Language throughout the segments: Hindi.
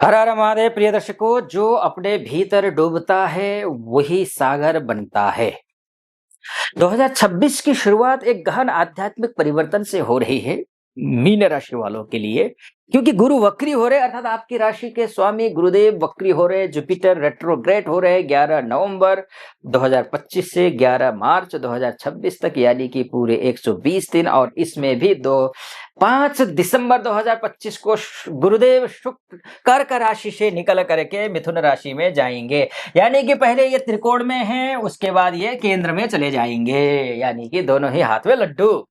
हर हर महादेव प्रिय दर्शकों, जो अपने भीतर डूबता है वही सागर बनता है। 2026 की शुरुआत एक गहन आध्यात्मिक परिवर्तन से हो रही है मीन राशि वालों के लिए, क्योंकि गुरु वक्री हो रहे, अर्थात आपकी राशि के स्वामी गुरुदेव वक्री हो रहे, जुपिटर रेट्रोग्रेड हो रहे 11 नवंबर 2025 से 11 मार्च 2026 तक, यानी कि पूरे 120 दिन। और इसमें भी 5 दिसंबर 2025 को गुरुदेव शुक्र कर्क राशि से निकल करके मिथुन राशि में जाएंगे। यानी कि पहले ये त्रिकोण में है, उसके बाद ये केंद्र में चले जाएंगे, यानी कि दोनों ही हाथ में लड्डू।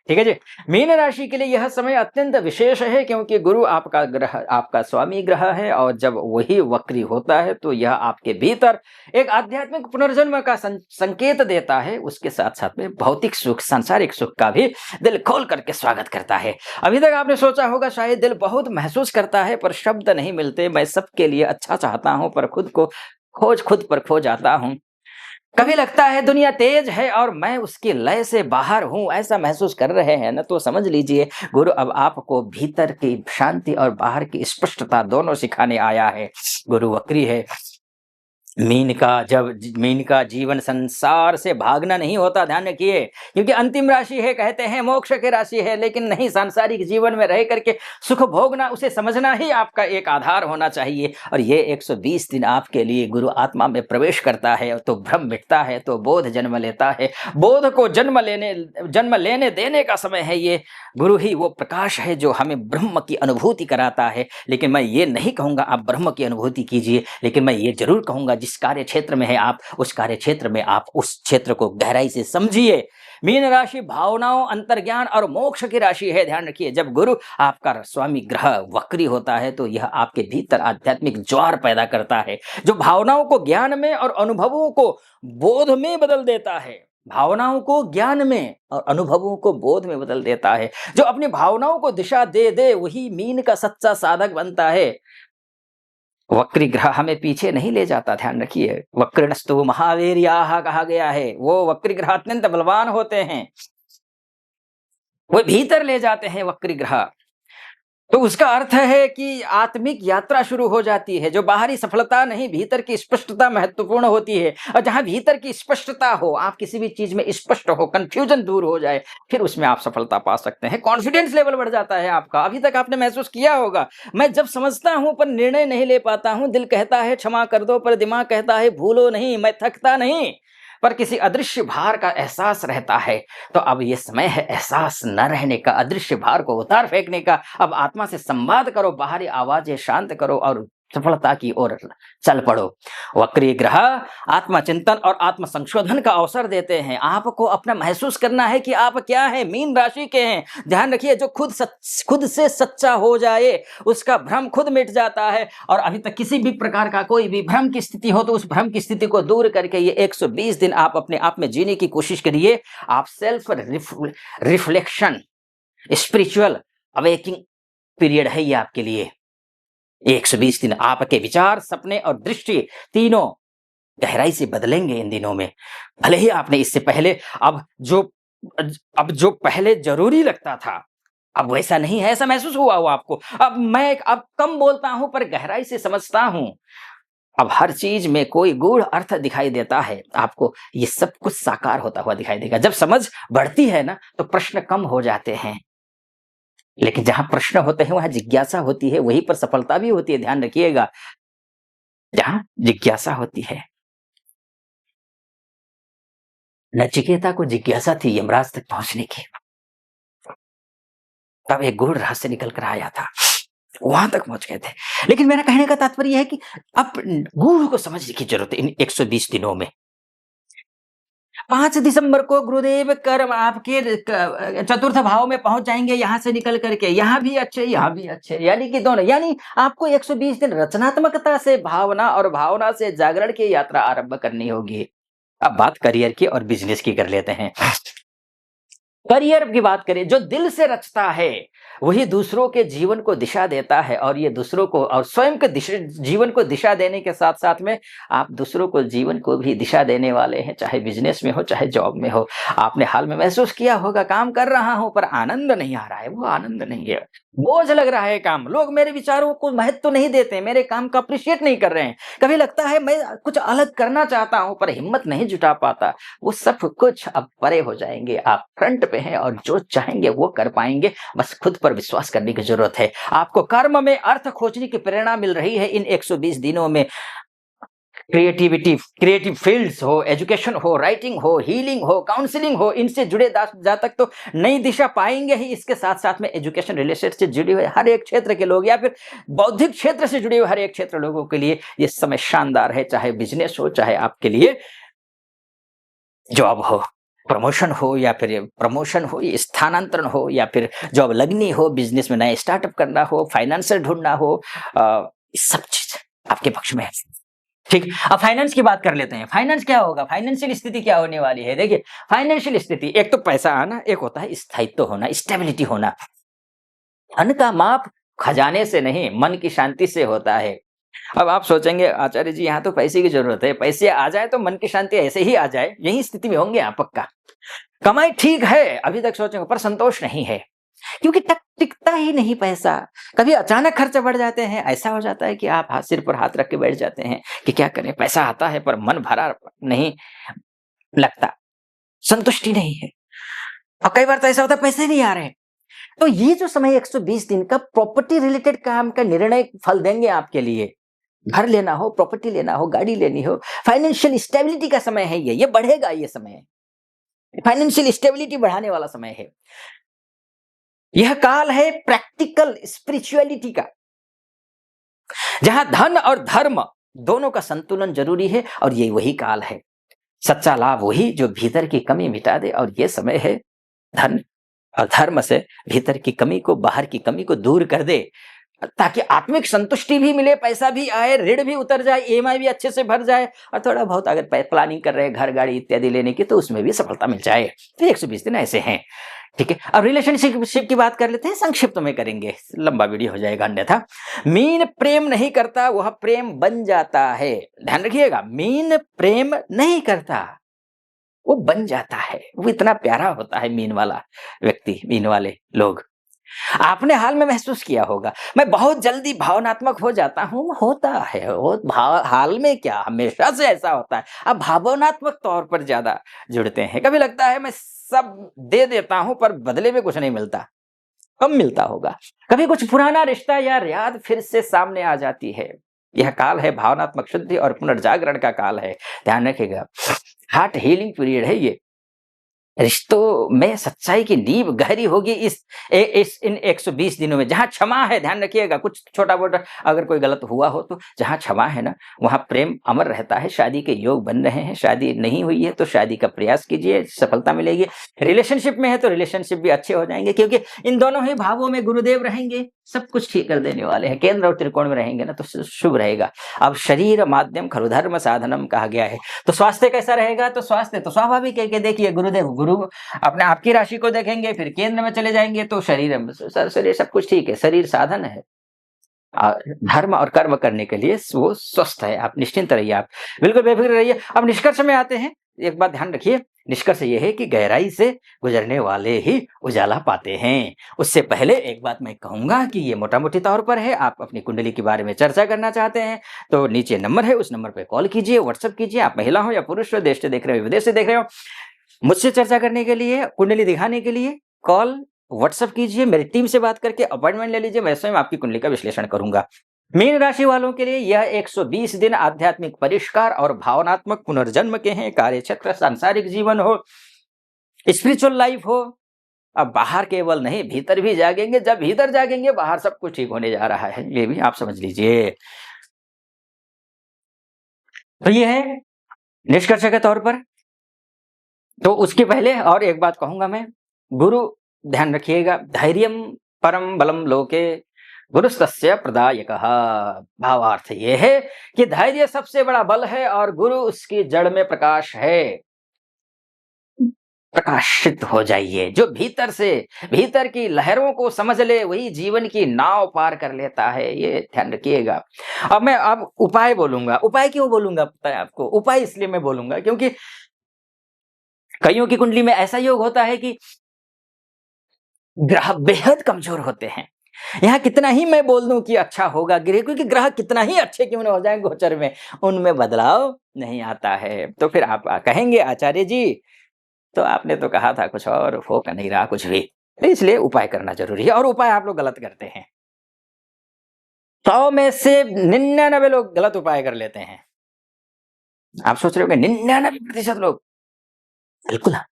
ठीक है जी। मीन राशि के लिए यह समय अत्यंत विशेष है, क्योंकि गुरु आपका ग्रह, आपका स्वामी ग्रह है, और जब वही वक्री होता है तो यह आपके भीतर एक आध्यात्मिक पुनर्जन्म का संकेत देता है। उसके साथ साथ में भौतिक सुख, सांसारिक सुख का भी दिल खोल करके स्वागत करता है। अभी तक आपने सोचा होगा शायद दिल बहुत महसूस करता है पर शब्द नहीं मिलते, मैं सबके लिए अच्छा चाहता हूं पर खुद पर खो जाता हूं। कभी लगता है दुनिया तेज है और मैं उसकी लय से बाहर हूं, ऐसा महसूस कर रहे हैं ना, तो समझ लीजिए गुरु अब आपको भीतर की शांति और बाहर की स्पष्टता दोनों सिखाने आया है। गुरु वक्री है। मीन का जीवन संसार से भागना नहीं होता, ध्यान रखिए, क्योंकि अंतिम राशि है, कहते हैं मोक्ष की राशि है, लेकिन नहीं, सांसारिक जीवन में रह करके सुख भोगना, उसे समझना ही आपका एक आधार होना चाहिए। और ये 120 दिन आपके लिए गुरु आत्मा में प्रवेश करता है तो भ्रम मिटता है, तो बोध जन्म लेता है। बोध को जन्म लेने देने का समय है ये। गुरु ही वो प्रकाश है जो हमें ब्रह्म की अनुभूति कराता है। लेकिन मैं ये नहीं कहूंगा आप ब्रह्म की अनुभूति कीजिए, लेकिन मैं ये जरूर कहूंगा जिस कार्य क्षेत्र में है आप, उस कार्य क्षेत्र में आप उस क्षेत्र को गहराई से समझिए। मीन राशि भावनाओं, अंतर्ज्ञान और मोक्ष की राशि है। ध्यान रखिए, जब गुरु आपका स्वामी ग्रह वक्री होता है तो यह आपके भीतर आध्यात्मिक ज्वार पैदा करता है, जो भावनाओं को ज्ञान में और अनुभवों को बोध में बदल देता है। भावनाओं को ज्ञान में और अनुभवों को बोध में बदल देता है। जो अपनी भावनाओं को दिशा दे दे वही मीन का सच्चा साधक बनता है। वक्री ग्रह हमें पीछे नहीं ले जाता, ध्यान रखिए। वक्रणस्तु महावीर्याः कहा गया है, वो वक्री ग्रह अत्यंत बलवान होते हैं, वो भीतर ले जाते हैं वक्री ग्रह। तो उसका अर्थ है कि आत्मिक यात्रा शुरू हो जाती है। जो बाहरी सफलता नहीं, भीतर की स्पष्टता महत्वपूर्ण होती है। और जहां भीतर की स्पष्टता हो, आप किसी भी चीज में स्पष्ट हो, कंफ्यूजन दूर हो जाए, फिर उसमें आप सफलता पा सकते हैं। कॉन्फिडेंस लेवल बढ़ जाता है आपका। अभी तक आपने महसूस किया होगा, मैं जब समझता हूं पर निर्णय नहीं ले पाता हूं, दिल कहता है क्षमा कर दो पर दिमाग कहता है भूलो नहीं, मैं थकता नहीं, पर किसी अदृश्य भार का एहसास रहता है। तो अब ये समय है एहसास न रहने का, अदृश्य भार को उतार फेंकने का। अब आत्मा से संवाद करो, बाहरी आवाजें शांत करो और सफलता की ओर चल पड़ो। वक्री ग्रह आत्मचिंतन और आत्म संशोधन का अवसर देते हैं। आपको अपना महसूस करना है कि आप क्या है, मीन राशि के हैं। ध्यान रखिए, जो खुद से सच्चा हो जाए उसका भ्रम खुद मिट जाता है। और अभी तक किसी भी प्रकार का कोई भी भ्रम की स्थिति हो तो उस भ्रम की स्थिति को दूर करके ये 120 दिन आप अपने आप में जीने की कोशिश करिए। आप self reflection, spiritual awaking period है ये आपके लिए। 120 दिन आपके विचार, सपने और दृष्टि तीनों गहराई से बदलेंगे इन दिनों में। भले ही आपने इससे पहले जो पहले जरूरी लगता था अब वैसा नहीं है, ऐसा महसूस हुआ हो आपको। अब कम बोलता हूं पर गहराई से समझता हूं। अब हर चीज में कोई गूढ़ अर्थ दिखाई देता है आपको। ये सब कुछ साकार होता हुआ दिखाई देगा। जब समझ बढ़ती है ना तो प्रश्न कम हो जाते हैं, लेकिन जहां प्रश्न होते हैं वहां जिज्ञासा होती है, वहीं पर सफलता भी होती है। ध्यान रखिएगा, जहां जिज्ञासा होती है। नचिकेता को जिज्ञासा थी यमराज तक पहुंचने की, तब एक गूढ़ रहस्य निकल कर आया था, वहां तक पहुंच गए थे। लेकिन मेरा कहने का तात्पर्य है कि अब गूढ़ को समझने की जरूरत है इन 120 दिनों में। 5 दिसंबर को गुरुदेव कर्म आपके चतुर्थ भाव में पहुंच जाएंगे, यहां से निकल करके। यहां भी अच्छे, यहां भी अच्छे, यानी कि दोनों, यानी आपको 120 दिन रचनात्मकता से भावना और भावना से जागरण की यात्रा आरंभ करनी होगी। अब बात करियर की और बिजनेस की कर लेते हैं। करियर की बात करें, जो दिल से रचता है वही दूसरों के जीवन को दिशा देता है, और ये दूसरों को और स्वयं के जीवन को दिशा देने के साथ साथ में आप दूसरों को जीवन को भी दिशा देने वाले हैं, चाहे बिजनेस में हो चाहे जॉब में हो। आपने हाल में महसूस किया होगा, काम कर रहा हूं पर आनंद नहीं आ रहा है, वो आनंद नहीं है। बोझ लग रहा है काम, लोग मेरे विचारों को महत्व नहीं देते, मेरे काम को अप्रिशिएट नहीं कर रहे हैं। कभी लगता है मैं कुछ अलग करना चाहता हूँ पर हिम्मत नहीं जुटा पाता। वो सब कुछ अब परे हो जाएँगे, आप फ्रंट पे हैं और जो चाहेंगे वो कर पाएँगे, बस खुद पर विश्वास करने की ज़रूरत है। आपको कर्म में अर्थ खोजने की प्रेरणा मिल रही है इन 120 दिनों में। क्रिएटिविटी, क्रिएटिव फील्ड्स हो, एजुकेशन हो, राइटिंग हो, हीलिंग हो, काउंसलिंग हो, इनसे जुड़े जहाँ तक तो नई दिशा पाएंगे ही। इसके साथ साथ में एजुकेशन रिलेटेड से जुड़े हुए हर एक क्षेत्र के लोग या फिर बौद्धिक क्षेत्र से जुड़े हुए हर एक क्षेत्र लोगों के लिए ये समय शानदार है। चाहे बिजनेस हो, चाहे आपके लिए जॉब हो, प्रमोशन हो या फिर प्रमोशन हो, स्थानांतरण हो या फिर जॉब लगनी हो, बिजनेस में नया स्टार्टअप करना हो, फाइनेंसर ढूंढना हो, सब चीज आपके पक्ष में है। ठीक, अब फाइनेंस की बात कर लेते हैं। फाइनेंस क्या होगा, फाइनेंशियल स्थिति क्या होने वाली है? देखिए, फाइनेंशियल स्थिति, एक तो पैसा आना, एक होता है स्थायित्व होना, स्टेबिलिटी होना। धन का माप खजाने से नहीं, मन की शांति से होता है। अब आप सोचेंगे आचार्य जी यहाँ तो पैसे की जरूरत है, पैसे आ जाए तो मन की शांति ऐसे ही आ जाए, यही स्थिति में होंगे आप पक्का। कमाई ठीक है, अभी तक सोचेंगे, पर संतोष नहीं है, क्योंकि टक टिकता ही नहीं पैसा। कभी अचानक खर्च बढ़ जाते हैं, ऐसा हो जाता है कि आप हाथ सिर पर हाथ रख के बैठ जाते हैं कि क्या करें, पैसा आता है पर मन भरा नहीं लगता, संतुष्टि नहीं है। और कई बार तो ऐसा होता है पैसे नहीं आ रहे। तो ये जो समय 120 दिन का प्रॉपर्टी रिलेटेड काम का निर्णय फल देंगे आपके लिए। घर लेना हो, प्रॉपर्टी लेना हो, गाड़ी लेनी हो, फाइनेंशियल स्टेबिलिटी का समय है ये बढ़ेगा, ये समय फाइनेंशियल स्टेबिलिटी बढ़ाने वाला समय है। यह काल है प्रैक्टिकल स्पिरिचुअलिटी का, जहां धन और धर्म दोनों का संतुलन जरूरी है। और ये वही काल है, सच्चा लाभ वही जो भीतर की कमी मिटा दे। और ये समय है धन और धर्म से भीतर की कमी को, बाहर की कमी को दूर कर दे, ताकि आत्मिक संतुष्टि भी मिले, पैसा भी आए, ऋण भी उतर जाए, ईएमआई भी अच्छे से भर जाए, और थोड़ा बहुत अगर प्लानिंग कर रहे हैं घर गाड़ी इत्यादि लेने की तो उसमें भी सफलता मिल जाए। तो 120 दिन ऐसे हैं। ठीक है, अब रिलेशनशिप की बात कर लेते हैं, संक्षिप्त में करेंगे, लंबा वीडियो हो जाएगा अन्यथा। मीन प्रेम नहीं करता, वह प्रेम बन जाता है। ध्यान रखिएगा, मीन प्रेम नहीं करता, वो बन जाता है। वो इतना प्यारा होता है मीन वाला व्यक्ति, मीन वाले लोग। आपने हाल में महसूस किया होगा, मैं बहुत जल्दी भावनात्मक हो जाता हूँ, होता है वो हाल में क्या, हमेशा से ऐसा होता है। अब भावनात्मक तौर पर ज्यादा जुड़ते हैं। कभी लगता है मैं सब दे देता हूं पर बदले में कुछ नहीं मिलता, कम मिलता होगा। कभी कुछ पुराना रिश्ता या याद फिर से सामने आ जाती है। यह काल है भावनात्मक शुद्धि और पुनर्जागरण का काल है, ध्यान रखिएगा। हार्ट हीलिंग पीरियड है ये। रिश्तों में सच्चाई की नींव गहरी होगी इस इन 120 दिनों में। जहां क्षमा है, ध्यान रखिएगा, कुछ छोटा मोटा अगर कोई गलत हुआ हो तो जहां क्षमा है ना, वहां प्रेम अमर रहता है। शादी के योग बन रहे हैं, शादी नहीं हुई है तो शादी का प्रयास कीजिए, सफलता मिलेगी। रिलेशनशिप में है तो रिलेशनशिप भी अच्छे हो जाएंगे, क्योंकि इन दोनों ही भावों में गुरुदेव रहेंगे, सब कुछ ठीक कर देने वाले हैं। केंद्र और त्रिकोण में रहेंगे ना तो शुभ रहेगा। अब शरीर माध्यम खरु धर्म साधनम कहा गया है, तो स्वास्थ्य कैसा रहेगा? तो स्वास्थ्य तो स्वाभाविक है कि देखिए गुरुदेव, गुरु अपने आपकी राशि को देखेंगे, फिर केंद्र में चले जाएंगे तो शरीर सब कुछ ठीक है, शरीर साधन है। धर्म और कर्म करने के लिए वो स्वस्थ है। आप निश्चिंत रहिए, आप बिल्कुल बेफिक्र रहिए। अब निष्कर्ष में आते हैं, एक बात ध्यान रखिए, निष्कर्ष ये है कि गहराई से गुजरने वाले ही उजाला पाते हैं। उससे पहले एक बात मैं कहूंगा कि ये मोटा मोटी तौर पर है। आप अपनी कुंडली के बारे में चर्चा करना चाहते हैं तो नीचे नंबर है, उस नंबर पे कॉल कीजिए, व्हाट्सएप कीजिए। आप महिला हो या पुरुष हो, देश से देख रहे हो, विदेश से देख रहे हो, मुझसे चर्चा करने के लिए, कुंडली दिखाने के लिए कॉल व्हाट्सएप कीजिए, मेरी टीम से बात करके अपॉइंटमेंट ले लीजिए। मैं स्वयं आपकी कुंडली का विश्लेषण करूंगा। मीन राशि वालों के लिए यह 120 दिन आध्यात्मिक परिष्कार और भावनात्मक पुनर्जन्म के हैं। कार्य क्षेत्र, सांसारिक जीवन हो, स्पिरिचुअल लाइफ हो, अब बाहर केवल नहीं, भीतर भी जागेंगे। जब भीतर जागेंगे बाहर सब कुछ ठीक होने जा रहा है, ये भी आप समझ लीजिए। तो ये है निष्कर्ष के तौर पर। तो उसके पहले और एक बात कहूंगा मैं, गुरु, ध्यान रखिएगा, धैर्यम परम बलम लोके गुरुस्तस्य प्रदायकः। भावार्थ ये है कि धैर्य सबसे बड़ा बल है और गुरु उसकी जड़ में प्रकाश है। प्रकाशित हो जाइए। जो भीतर से, भीतर की लहरों को समझ ले वही जीवन की नाव पार कर लेता है, ये ध्यान रखिएगा। अब उपाय बोलूंगा। उपाय क्यों बोलूंगा पता है आपको? उपाय इसलिए मैं बोलूंगा क्योंकि कईयों की कुंडली में ऐसा योग होता है कि ग्रह बेहद कमजोर होते हैं, यहाँ कितना ही मैं बोल दूं कि अच्छा होगा ग्रह, क्योंकि ग्रह कितना ही अच्छे क्यों न हो जाए गोचर में, उनमें बदलाव नहीं आता है। तो फिर आप कहेंगे आचार्य जी, तो आपने तो कहा था कुछ और, हो का नहीं रहा कुछ भी। तो इसलिए उपाय करना जरूरी है, और उपाय आप लोग गलत करते हैं। 100 में से 99 लोग गलत उपाय कर लेते हैं। आप सोच रहे होंगे 99% लोग, बिल्कुल हाँ।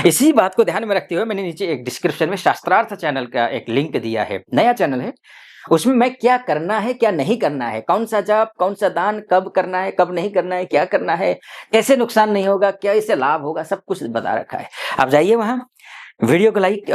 इसी बात को ध्यान में रखते हुए मैंने नीचे एक डिस्क्रिप्शन में शास्त्रार्थ चैनल का एक लिंक दिया है, नया चैनल है। उसमें मैं क्या करना है, क्या नहीं करना है, कौन-सा जाप, कौन-सा दान, कब करना है, कब नहीं करना है, क्या करना है, कैसे नुकसान नहीं होगा, क्या इससे लाभ होगा, सब कुछ बता रखा है। आप जाइए वहाँ, वीडियो को लाइक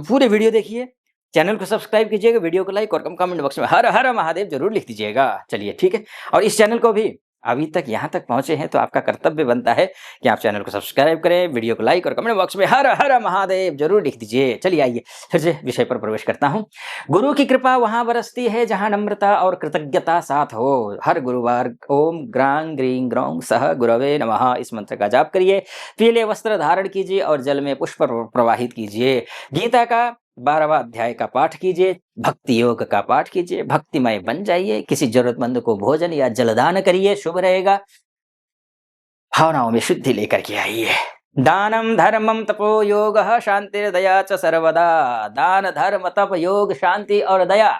पूरे वीडियो देखिए, चैनल को सब्सक्राइब कीजिएगा, वीडियो को लाइक और कमेंट बॉक्स में हर हर महादेव जरूर लिख दीजिएगा। चलिए ठीक है, और इस चैनल को भी अभी तक यहाँ तक पहुंचे हैं तो आपका कर्तव्य बनता है कि आप चैनल को सब्सक्राइब करें, वीडियो को लाइक और कमेंट बॉक्स में हर हर महादेव जरूर लिख दीजिए। चलिए आइए फिर से विषय पर प्रवेश करता हूँ। गुरु की कृपा वहां बरसती है जहां नम्रता और कृतज्ञता साथ हो। हर गुरुवार ओम ग्रांग ग्रीं ग्रौं सह गुरवे नमः इस मंत्र का जाप करिए। पीले वस्त्र धारण कीजिए और जल में पुष्प प्रवाहित कीजिए। गीता का 12वां अध्याय का पाठ कीजिए, भक्ति योग का पाठ कीजिए, भक्तिमय बन जाइए। किसी जरूरतमंद को भोजन या जलदान करिए, शुभ रहेगा। भावनाओं में शुद्धि लेकर के आइए। दानम धर्मम तपो योग शांतिर्दया च सर्वदा। दान धर्म तप योग शांति और दया,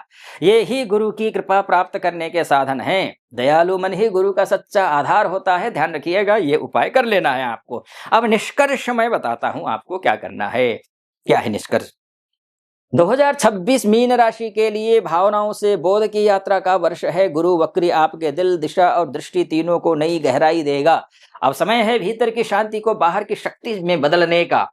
ये ही गुरु की कृपा प्राप्त करने के साधन हैं। दयालु मन ही गुरु का सच्चा आधार होता है। ध्यान रखिएगा, ये उपाय कर लेना है आपको। अब निष्कर्ष मैं बताता हूं आपको क्या करना है। क्या है निष्कर्ष? 2026 मीन राशि के लिए भावनाओं से बोध की यात्रा का वर्ष है। गुरु वक्री आपके दिल, दिशा और दृष्टि तीनों को नई गहराई देगा। अब समय है भीतर की शांति को बाहर की शक्ति में बदलने का।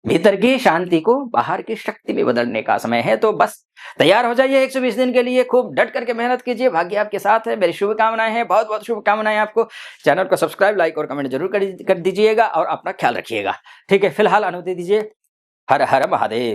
भीतर की शांति को बाहर की शक्ति में बदलने का समय है। तो बस तैयार हो जाइए 120 दिन के लिए। खूब डट करके मेहनत कीजिए, भाग्य आपके साथ है। मेरी शुभकामनाएं हैं, बहुत बहुत शुभकामनाएं आपको। चैनल को सब्सक्राइब, लाइक और कमेंट जरूर कर दीजिएगा और अपना ख्याल रखिएगा। ठीक है, फिलहाल अनुमति दीजिए। हर हर महादेव।